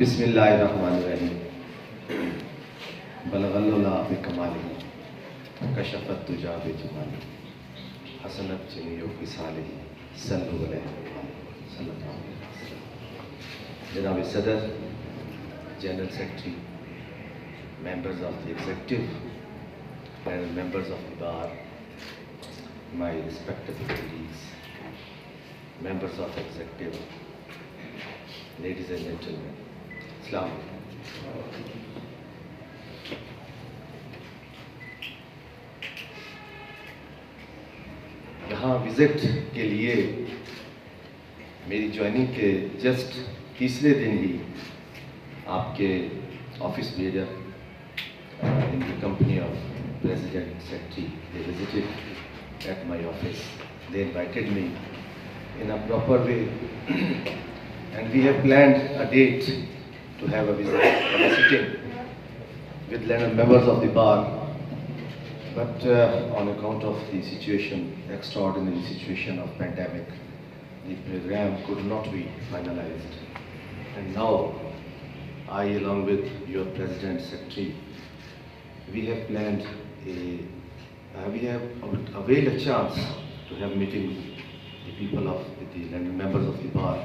بسم اللہ الرحمن الرحیم بلغ اللہ بکمالہ کشفت تجا بجمالہ حسنت جمیع خصالہ صلو علیہ صلی اللہ علیہ وسلم. جناب صدر، general secretary, members of the executive and members of the bar, my respected colleagues, members of executive, ladies and gentlemen, Assalamu alaikum. یہاں وزٹ کے لیے میری جوائننگ کے جسٹ تیسرے دن ہی آپ کے آفس بھیجا in the company of President and Secretary. They visited at my office. They invited me in a proper way and we have planned a date to have a visit, a sitting with members of the bar. But on account of the situation, extraordinary situation of pandemic, the program could not be finalized. And now I, along with your President, Secretary, we have planned we have availed a chance to have meeting with the people of the members of the bar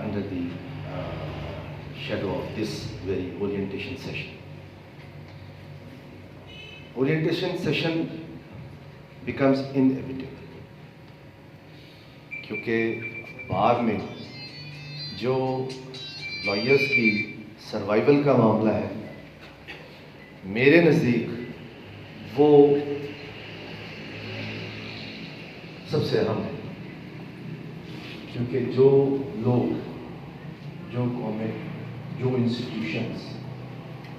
under the shadow of this very orientation session. Orientation session becomes inevitable کیونکہ بار میں جو lawyers کی survival کا معاملہ ہے میرے نزدیک وہ سب سے اہم ہے، کیونکہ جو لوگ، جو قومیں، جو انسٹیٹیوشنز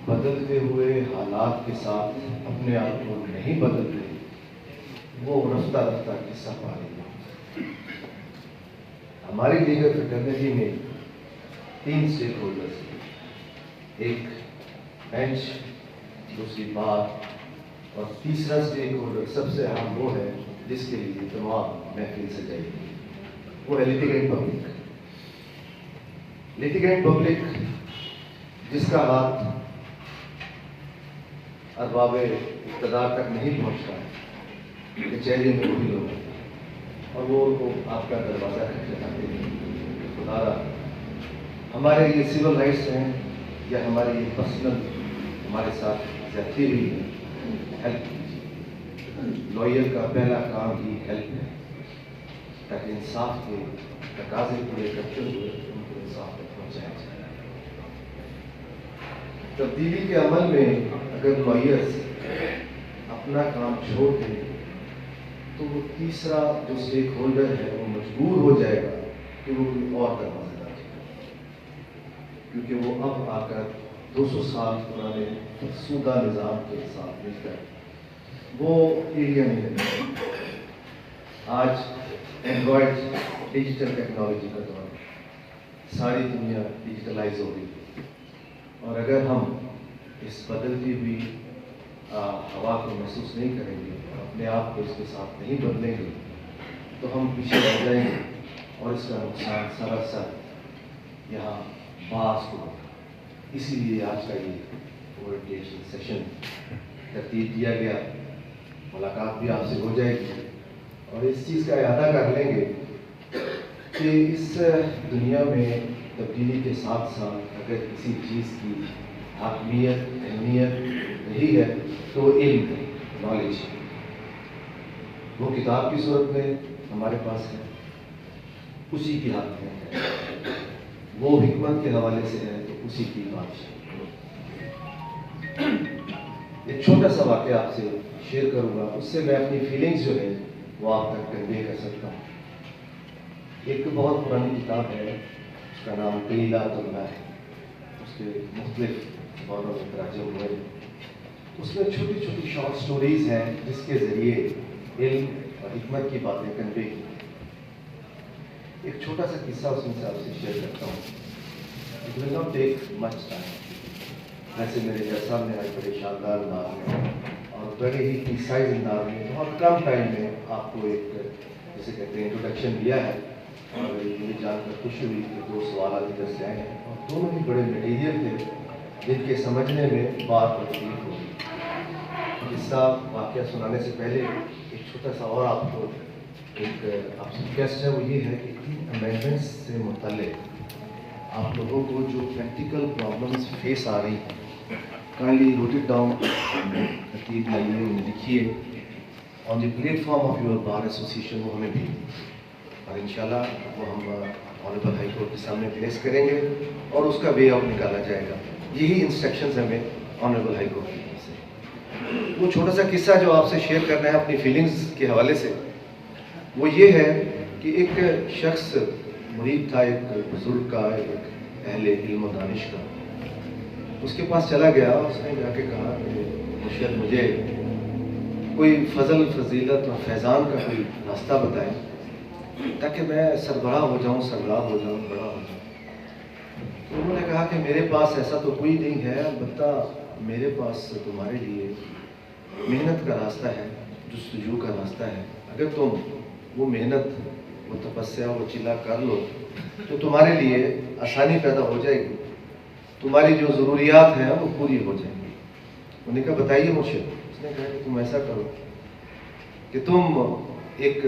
بدلتے ہوئے حالات کے ساتھ اپنے آپ کو نہیں بدل رہے وہ رفتہ رفتہ قصہ پا رہی ہے. ہماری لیگل فریٹرنیٹی میں 3 اسٹیک ہولڈرز ہیں، ایک بینچ، دوسری بار اور تیسرا اسٹیک ہولڈر سب سے اہم وہ ہے جس کے لیے تمام محفل سجائی گئی، وہ ہے لیٹیگینٹ پبلک. لیٹیگینٹ پبلک جس کا ہاتھ ارباب اقتدار تک نہیں پہنچتا ہے، کچہری میں وہی لوگ ہیں اور وہ آپ کا دروازہ کھٹکھٹاتے ہیں. خدا را ہمارے یہ سول رائٹس ہیں یا ہمارے یہ پرسنل ہمارے ساتھ زیادتی ہوئی ہے، ہیلپ کیجیے. لائر کا پہلا کام ہی ہیلپ ہے تاکہ انصاف کے تقاضے پورے کرتے ہوئے ان کو انصاف تک پہنچایا جائے. تبدیلی کے عمل میں اگر لائرز اپنا کام چھوڑ دیں تو وہ تیسرا جو اسٹیک ہولڈر ہے وہ مجبور ہو جائے گا کہ وہ کوئی اور دروازہ دار ہے، کیونکہ وہ اب آ کر 200 سال پرانے فرسودہ نظام کے ساتھ مل کر وہ ایریا نہیں رہتا. آج اینڈرائڈ ڈیجیٹل ٹیکنالوجی کا دور ہے، ساری دنیا ڈیجیٹلائز ہو رہی ہے اور اگر ہم اس بدلتی ہوئی ہوا کو محسوس نہیں کریں گے اور اپنے آپ کو اس کے ساتھ نہیں بدلیں گے تو ہم پیچھے رہ جائیں گے اور اس کا نقصان سراسر یہاں باعث ہوگا. اسی لیے آج کا یہ اورینٹیشن سیشن ترتیب دیا گیا. ملاقات بھی آپ سے ہو جائے گی اور اس چیز کا اعادہ کر لیں گے کہ اس دنیا میں تبدیلی کے ساتھ ساتھ اگر کسی چیز کی حاکمیت، اہمیت رہی ہے تو وہ علم ہے، نالج ہے. وہ کتاب کی صورت میں ہمارے پاس ہے، اسی کی ہاتھ میں ہے. وہ حکمت کے حوالے سے ہے تو اسی کی بات. ایک چھوٹا سا واقعہ آپ سے شیئر کروں گا، اس سے میں اپنی فیلنگز جو ہے وہ آپ تک کنوے کر سکتا ہوں. ایک بہت پرانی کتاب ہے، اس کا نام کلیلات اللہ ہے. اس کے مختلف دوروں میں تراجم ہوئے. اس میں چھوٹی چھوٹی شارٹ سٹوریز ہیں جس کے ذریعے علم اور حکمت کی باتیں کنوے کی. ایک چھوٹا سا قصہ اس میں سے آپ سے شیئر کرتا ہوں. It will not take much time. ویسے میرے جیسا میں آج بڑے شاندار انداز میں اور بڑے ہی پریسائز انداز میں بہت کم ٹائم میں آپ کو ایک جیسے کہتے ہیں انٹروڈکشن دیا ہے. اور مجھے جان کر خوشی ہوئی کہ 2 سوالات ادھر سے آئے ہیں اور دونوں ہی بڑے میٹیریل تھے جن کے سمجھنے میں بات اور تکلیف ہوگی۔ قصہ واقعہ سنانے سے پہلے ایک چھوٹا سا اور آپ کو ایک آپ سے ریکویسٹ ہے، وہ یہ ہے کہ ان امینڈمنٹس سے متعلق آپ لوگوں کو جو پریکٹیکل پرابلمس فیس آ رہی ہیں، کائنڈلی نوٹ اٹ ڈاؤن، ترتیب لائیے، انہیں لکھیے on the platform of your bar association, وہ ہمیں بھی اور انشاءاللہ وہ ہم آنریبل ہائی کورٹ کے سامنے پلیس کریں گے اور اس کا وے آؤٹ نکالا جائے گا۔ یہی انسٹرکشنز ہمیں آنریبل ہائی کورٹ کی طرف سے۔ وہ چھوٹا سا قصہ جو آپ سے شیئر کرنا ہے اپنی فیلنگز کے حوالے سے، وہ یہ ہے کہ ایک شخص مرید تھا، ایک بزرگ کا، ایک اہل علم و دانش کا، اس کے پاس چلا گیا، اس نے جا کے کہا کہ مرشد مجھے کوئی فضل فضیلت اور فیضان کا کوئی راستہ بتائیں تاکہ میں سربراہ ہو جاؤں، بڑا ہو جاؤں۔ تو انہوں نے کہا کہ میرے پاس ایسا تو کوئی نہیں ہے، البتہ میرے پاس تمہارے لیے محنت کا راستہ ہے، جستجو کا راستہ ہے۔ اگر تم وہ محنت، وہ تپسیا، وہ چلا کر لو تو تمہارے لیے آسانی پیدا ہو جائے گی، تمہاری جو ضروریات ہیں وہ پوری ہو جائیں گی۔ انہوں نے کہا بتائیے مرشد۔ اس نے کہا کہ تم ایسا کرو کہ تم ایک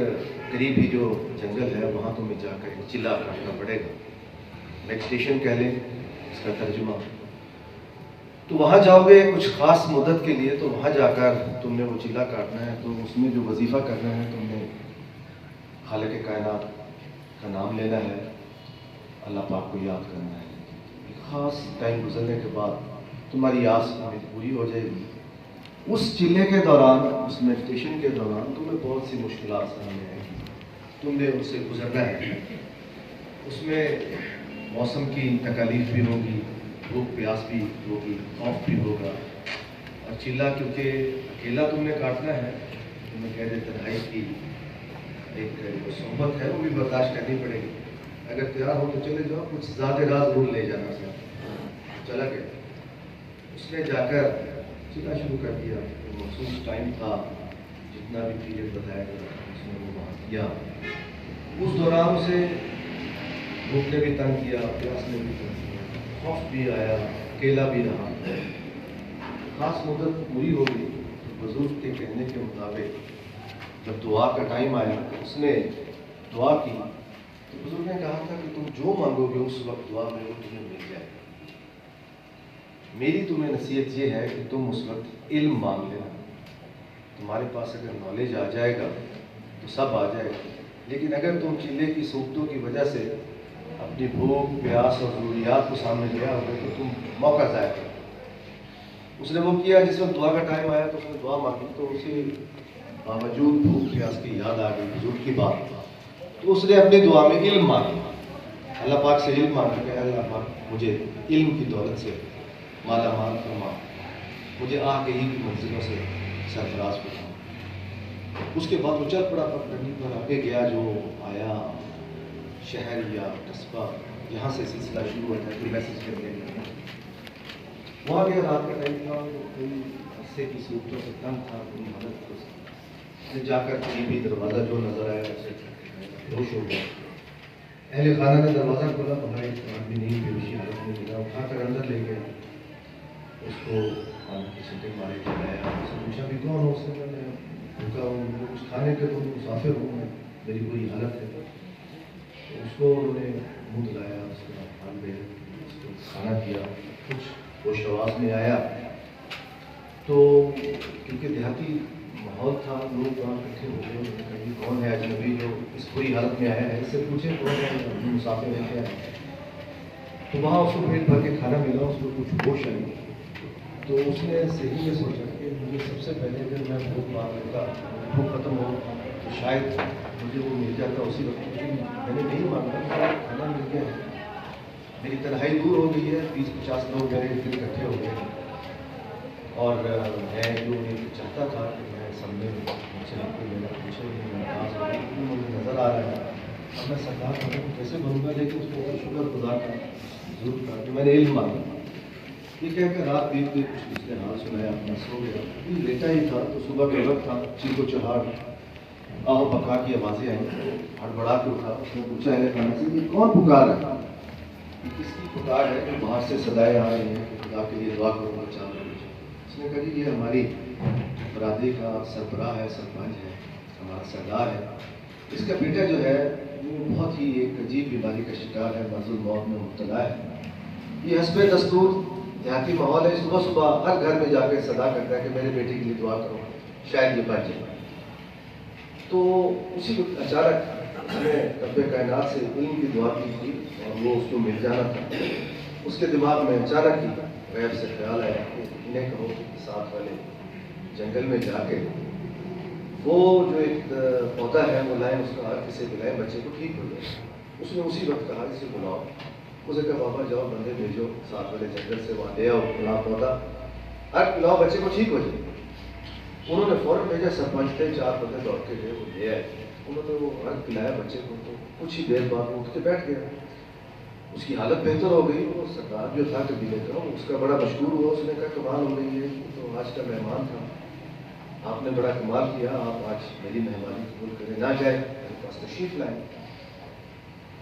قریب ہی جو جنگل ہے وہاں تمہیں جا کر ایک چلا کاٹنا پڑے گا، میڈیٹیشن کہہ لیں اس کا ترجمہ۔ تو وہاں جاؤ گے کچھ خاص مدت کے لیے، تو وہاں جا کر تم نے وہ چلا کاٹنا ہے، تو اس میں جو وظیفہ کرنا ہے تم نے خالق کائنات کا نام لینا ہے، اللہ پاک کو یاد کرنا ہے۔ ایک خاص ٹائم گزرنے کے بعد تمہاری آس پوری ہو جائے گی۔ اس چلے کے دوران، اس میڈیٹیشن کے دوران تمہیں بہت سی مشکلات سامنے آئیں گی، تم نے اس سے گزرنا ہے۔ اس میں موسم کی تکالیف بھی ہوگی، بھوک پیاس بھی ہوگی، خوف بھی ہوگا، اور چلا کیونکہ اکیلا تم نے کاٹنا ہے، تمہیں قید تنہائی کی ایک جو صحبت ہے وہ بھی برداشت کرنی پڑے گی۔ اگر تیار ہو تو چلے جاؤ، کچھ زیادہ راز دور لے جانا سر۔ چلا گیا، اس نے جا کر چلا شروع کر دیا۔ مخصوص ٹائم تھا، جتنا بھی پیریڈ بتایا گیا اس نے وہ وہاں کیا۔ اس دوران اسے بھوک نے بھی تنگ کیا، پیاس نے بھی تنگ کیا، خوف بھی آیا، اکیلا بھی رہا۔ خاص مدت پوری ہو گئی تو بزرگ کے کہنے کے مطابق جب دعا کا ٹائم آیا تو اس نے دعا کی، تو بزرگ نے کہا تھا کہ تم جو مانگو گے اس وقت دعا میں وہ تمہیں مل جائے۔ میری تمہیں نصیحت یہ ہے کہ تم اس وقت علم مانگ لینا۔ تمہارے پاس اگر نالج آ جائے گا تو سب آ جائے گا، لیکن اگر تم چلے کی صورتوں کی وجہ سے اپنی بھوک پیاس اور ضروریات کو سامنے لے آؤ گے تو تم موقع ضائع کرو۔ اس نے وہ کیا، جس وقت دعا کا ٹائم آیا تو اس نے دعا مانگی، تو اسے باوجود بھوک پیاس کی یاد آ گئی بزرگ کی بات، تو اس نے اپنی دعا میں علم مانگا، اللہ پاک سے علم مانگا کہ اللہ پاک مجھے علم کی دولت سے مالا مال فرما، مجھے آگے ہی کی منزلوں سے سرفراز فرما۔ اس کے بعد وہ چل پڑا پگڈنڈی پر، آگے گیا، جو آیا شہر یا قصبہ جہاں سے سلسلہ شروع ہوا تھا، کوئی میسج کرنے لگا۔ وہاں گیا، رات کا ٹائم تھا، کوئی عرصے کی صورتوں سے تنگ تھا، کوئی مدد کو جا کر قریبی دروازہ جو نظر آیا اسے بےہوش ہو گیا۔ اہل خانہ نے دروازہ کھولا، باہر ایک آدمی نہیں بےہوشی حالت میں ملا، اٹھا کر اندر لے گیا، اس کو خانہ کی سٹنگ مارے چلایا، اس سے پوچھا بھی کون ہو؟ اس نے میں بھوکا ہوں، کچھ کھانے کے تو مسافر ہوں، میری بری حالت ہے۔ تو اس کو انہوں نے منہ دلایا، اس کے بعد کھان دے، اس کو کھانا دیا، کچھ ہوش آواز میں آیا تو کیونکہ دیہاتی ماحول تھا، لوگ وہاں اکٹھے ہو گئے، انہوں نے کہا یہ کون ہے اجنبی جو اس بری حالت میں آیا ہے، اس سے پوچھیں کون ہے، مسافر ہے کیا ہے۔ تو وہاں اس کو پیٹ بھر کے کھانا ملا، اس کو کچھ ہوش آئی، تو اس نے صحیح میں سوچا کہ مجھے سب سے پہلے اگر میں بھوک مار لیتا، بھوک ختم ہو تو شاید مجھے وہ مل جاتا اسی وقت، لیکن میں نے نہیں مانگا، کھانا مل گیا ہے، میری تنہائی دور ہو گئی ہے، 20-50 لوگ میرے ارد گرد اکٹھے ہو گئے، اور میں جو چاہتا تھا کہ میں سب میں مجھ سے آپ کو میرا پوچھے مجھے نظر آ رہا ہے، اب میں سرکار کھانے کو کیسے بنوں گا، لیکن اس کو شکر گزار تھا ضرور تھا کہ میں نے علم مانگا۔ یہ کہہ کر رات بیت گئی، کچھ اس نے حال سنایا، اپنا سو گیا، لیٹا ہی تھا تو صبح کا وقت تھا، چیخ و چہاڑ آہو پکا کی آوازیں آئیں، ہڑبڑا کے اٹھا، اس نے پوچھا اہل خانہ سے یہ کون پکار ہے؟ یہ کس کی پکار ہے کہ باہر سے صدائیں آ رہی ہیں کہ خدا کے لیے دعا کرو گا چاند میں؟ اس نے کہا جی یہ ہماری برادری کا سربراہ ہے، سرپنچ ہے، ہمارا سردار ہے، اس کا بیٹا جو ہے وہ بہت ہی ایک عجیب بیماری کا شکار ہے، مرض الموت میں مبتلا ہے۔ یہ حسب دستور دیہاتی ماحول ہے، صبح صبح ہر گھر میں جا کے صدا کرتا ہے کہ میرے بیٹے کے لیے دعا کرو، شاید یہ بچ جائے۔ تو اسی وقت اچانک اس نے رب کائنات سے علم کی دعا کی تھی اور وہ اس کو مل جانا تھا۔ اس کے دماغ میں اچانک ہی غیب سے خیال آیا کہ انہیں کہو کہ ساتھ والے جنگل میں جا کے وہ جو ایک پودا ہے وہ لائیں، اس کا ہر کسی بلائیں بچے کو ٹھیک ہو جائے۔ اس نے اسی وقت کہا اسے بلاؤ، اسے کہا بابا جاؤ بندے بھیجو ساتھ والے جنگل سے، وہاں لے آؤ فلاں پودا، ہر پلاؤ بچے کو ٹھیک ہو جائے۔ انہوں نے فوراً بھیجا، سرپنچ تھے، 4 بندے دوڑ کے گئے، وہ لے آئے، انہوں نے وہ عرق پلایا بچے کو، تو کچھ ہی دیر بعد وہ اٹھ کے بیٹھ گیا، اس کی حالت بہتر ہو گئی۔ وہ سردار جو تھا قبیلے کا اس کا بڑا مشہور ہوا، اس نے کہا کمال ہو گئی ہے، تو آج کا مہمان تھا، آپ نے بڑا کمال کیا، آپ آج میری مہمانی قبول کریں، نہ جائے میرے پاس تشریف لائیں۔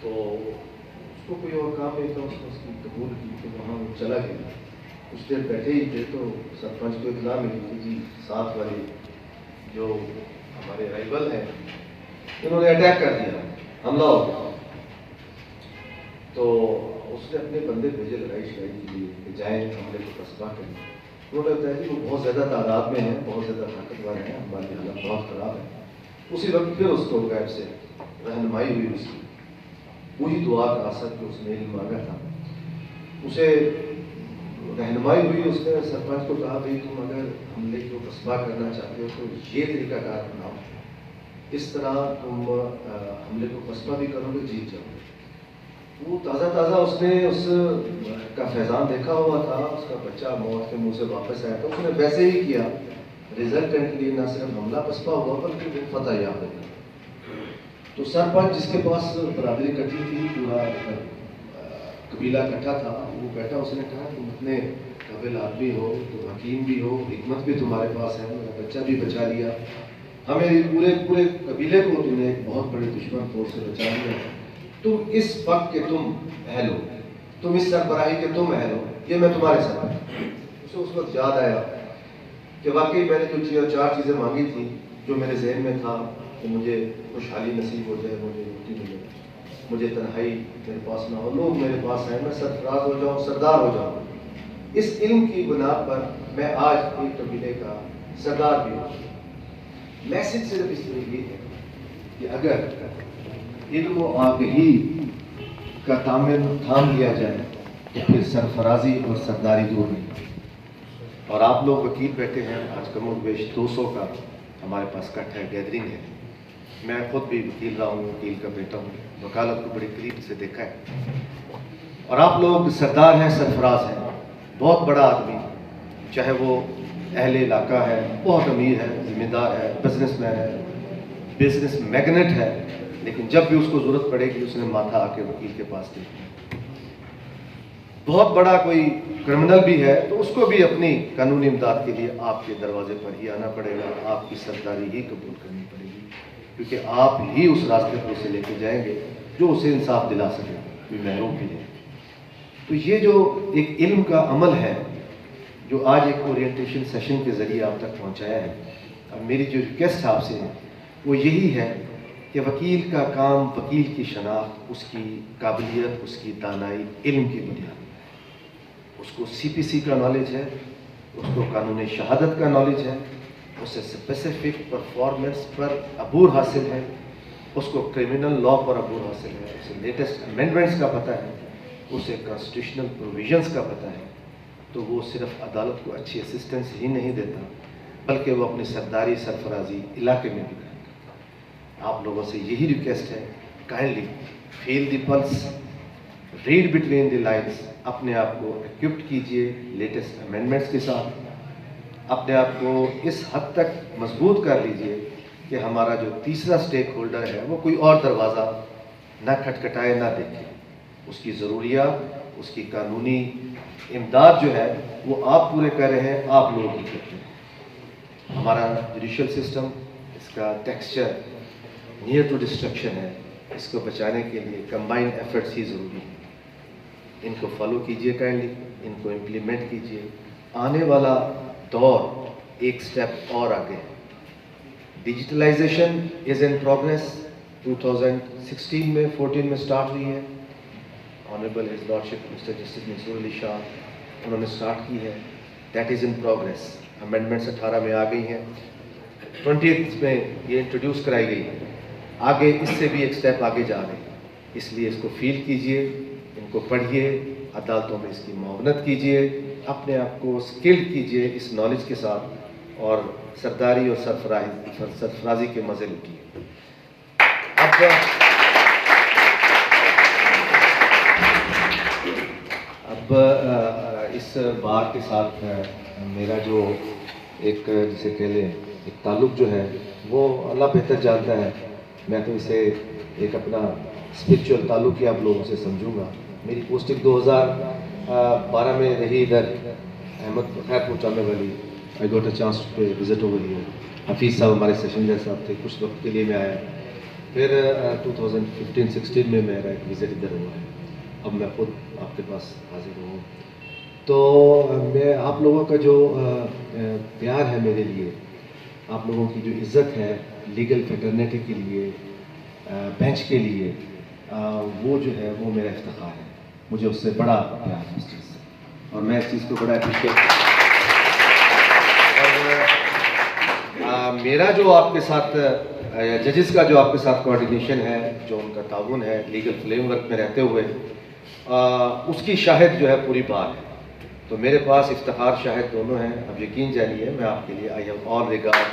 تو اس کو کوئی اور کام نہیں تھا، اس نے اس کی قبول کی، تو وہاں وہ چلا گیا۔ کچھ دیر بیٹھے ہی تھے تو سرپنچ کو اطلاع ملی کہ جی ساتھ والے جو ہمارے رائیول ہیں انہوں نے اٹیک کر دیا، حملہ ہو گیا۔ تو اس نے اپنے بندے بھیجے لڑائی شڑائی کے لیے کہ جائیں حملے کو پسپا کریں۔ انہوں نے بتایا کہ وہ بہت زیادہ تعداد میں ہیں، بہت زیادہ طاقتور ہیں، ہماری حالت بہت خراب ہے۔ اسی وقت پھر اس کو غیب سے رہنمائی ہوئی، اس کی وہی دعا کا اثر جو اس نے علم مانگا تھا، اسے رہنمائی ہوئی۔ اس نے سرپنچ کو کہا بھائی تم اگر حملے کو پسپا کرنا چاہتے ہو تو یہ طریقہ کار اپناؤ، اس طرح تم حملے کو پسپا بھی کرو گے، جیت جاؤ گے۔ وہ تازہ اس نے اس کا فیضان دیکھا ہوا تھا، اس کا بچہ موت کے منہ سے واپس آیا تھا، اس نے ویسے ہی کیا۔ ریزلٹنٹلی نہ صرف حملہ پسپا ہوا بلکہ وہ فتح یاب ہو گیا۔ تو سرپنچ جس کے پاس برادری کٹھی تھی، پورا قبیلہ کٹھا تھا، وہ بیٹھا، اس نے کہا تم اتنے قابل آدمی ہو، تم حکیم بھی ہو، حکمت بھی تمہارے پاس ہے، میرا بچہ بھی بچا لیا، ہمیں پورے قبیلے کو تم نے ایک بہت بڑے دشمن فوج سے بچا لیا، تم اس وقت کے تم اہل ہو، تم اس سربراہی کے تم اہل ہو، یہ میں تمہارے ساتھ ہوں۔ اسے اس وقت یاد آیا کہ واقعی میں نے جو 4 چیزیں مانگی تھیں، جو میرے ذہن میں تھا کہ مجھے خوشحالی نصیب ہو جائے، مجھے روٹی ملے، مجھے تنہائی میرے پاس نہ ہو، لوگ میرے پاس ہیں، میں سرفراز ہو جاؤں، سردار ہو جاؤں، اس علم کی بنا پر میں آج ایک قبیلے کا سردار بھی ہوں۔ میسج صرف اس لیے یہ ہے کہ اگر علم و آگہی کا دامن تھام لیا جائے تو پھر سرفرازی اور سرداری دور نہیں۔ اور آپ لوگ وکیل بیٹھے ہیں، آج کم و بیش 200 کا ہمارے پاس کٹ ہے، گیدرنگ ہے، میں خود بھی وکیل رہا ہوں، وکیل کا بیٹا ہوں، وکالت کو بڑی قریب سے دیکھا ہے، اور آپ لوگ سردار ہیں، سرفراز ہیں، بہت بڑا آدمی، چاہے وہ اہل علاقہ ہے، بہت امیر ہے، ذمہ دار ہے، بزنس مین ہے، بزنس میگنیٹ ہے، لیکن جب بھی اس کو ضرورت پڑے گی اس نے ماتھا آ کے وکیل کے پاس دیکھنا۔ بہت بڑا کوئی کرمنل بھی ہے تو اس کو بھی اپنی قانونی امداد کے لیے آپ کے دروازے پر ہی آنا پڑے گا، آپ کی سرداری ہی قبول کرنی پڑے گی، کیونکہ آپ ہی اس راستے پر اسے لے کے جائیں گے جو اسے انصاف دلا سکے، کوئی محروم بھی نہیں۔ تو یہ جو ایک علم کا عمل ہے جو آج ایک اورینٹیشن سیشن کے ذریعے آپ تک پہنچایا ہے، اب میری جو ریکویسٹ آپ سے ہے وہ یہی ہے کہ وکیل کا کام، وکیل کی شناخت، اس کی قابلیت، اس کی دانائی علم کی بنیاد، اس کو CPC کا نالج ہے، اس کو قانون شہادت کا نالج ہے، اسے اسپیسیفک پرفارمنس پر عبور حاصل ہے، اس کو کرمنل لا پر عبور حاصل ہے، اسے لیٹسٹ امینڈمنٹس کا پتہ ہے، اسے کانسٹیٹیوشنل پروویژنس کا پتہ ہے، تو وہ صرف عدالت کو اچھی اسسٹنس ہی نہیں دیتا بلکہ وہ اپنی سرداری، سرفرازی علاقے میں بھی کرتا ہے۔ آپ لوگوں سے یہی ریکویسٹ ہے، kindly feel the pulse, read between the lines, اپنے آپ کو ایکوپڈ کیجئے لیٹسٹ امینڈمنٹس کے ساتھ، اپنے آپ کو اس حد تک مضبوط کر لیجئے کہ ہمارا جو تیسرا سٹیک ہولڈر ہے وہ کوئی اور دروازہ نہ کھٹکھٹائے، نہ دیکھے، اس کی ضروریات، اس کی قانونی امداد جو ہے وہ آپ پورے کر رہے ہیں، آپ لوگ ہی کرتے ہیں۔ ہمارا جوڈیشل سسٹم، اس کا ٹیکسچر نیئر ٹو ڈسٹرکشن ہے، اس کو بچانے کے لیے کمبائنڈ ایفرٹس ہی ضروری ہیں. ان کو فالو کیجئے کائنڈلی، ان کو امپلیمنٹ کیجئے. آنے والا دور ایک سٹیپ اور آگے. ڈیجیٹلائزیشن از ان پروگریس. 2016 میں 14 میں سٹارٹ ہوئی ہے. آنریبل ہز لارڈشپ مسٹر جسٹس منصور علی شاہ انہوں نے سٹارٹ کی ہے. That is in progress. Amendments 18 میں آ گئی ہیں، 20 میں یہ انٹروڈیوس کرائی گئی ہے. آگے اس سے بھی ایک سٹیپ آگے جا رہے ہیں. اس لیے اس کو فیل کیجئے، ان کو پڑھیے، عدالتوں میں اس کی معاونت کیجئے، اپنے آپ کو اسکلڈ کیجئے اس نالج کے ساتھ، اور سرداری اور سرفرازی کے مزے لوٹیے. اب اس بات کے ساتھ میرا جو ایک جسے کہہ لیں ایک تعلق جو ہے وہ اللہ بہتر جانتا ہے. میں تو اسے ایک اپنا اسپرچول تعلق ہی آپ لوگوں سے سمجھوں گا. میری پوسٹنگ 2012 میں رہی ادھر احمد خیر پہنچانے والی. I got a chance to visit over here. Hafeez صاحب ہمارے سیشن جیسے صاحب تھے، کچھ وقت کے لیے میں آیا. پھر 2015-16 میں میرا ایک وزٹ ادھر ہوا ہے. اب میں خود آپ کے پاس حاضر ہوں. تو میں آپ لوگوں کا جو پیار ہے میرے لیے، آپ لوگوں کی جو عزت ہے لیگل فیٹرنیٹی کے لیے، بینچ کے لیے، وہ جو ہے وہ میرا افتخار ہے. مجھے اس سے بڑا پیار ہے اس چیز سے، اور میں اس چیز کو بڑا اپریشیٹ کرتا ہوں. اور میرا جو آپ کے ساتھ ججز کا جو آپ کے ساتھ کوآرڈینیشن ہے، جو ان کا تعاون ہے لیگل فریم ورک میں رہتے ہوئے، اس کی شاہد جو ہے پوری بات ہے. تو میرے پاس افتخار شاہد دونوں ہیں. اب یقین جانیے میں آپ کے لیے آئی ہیو آل ریگارڈ.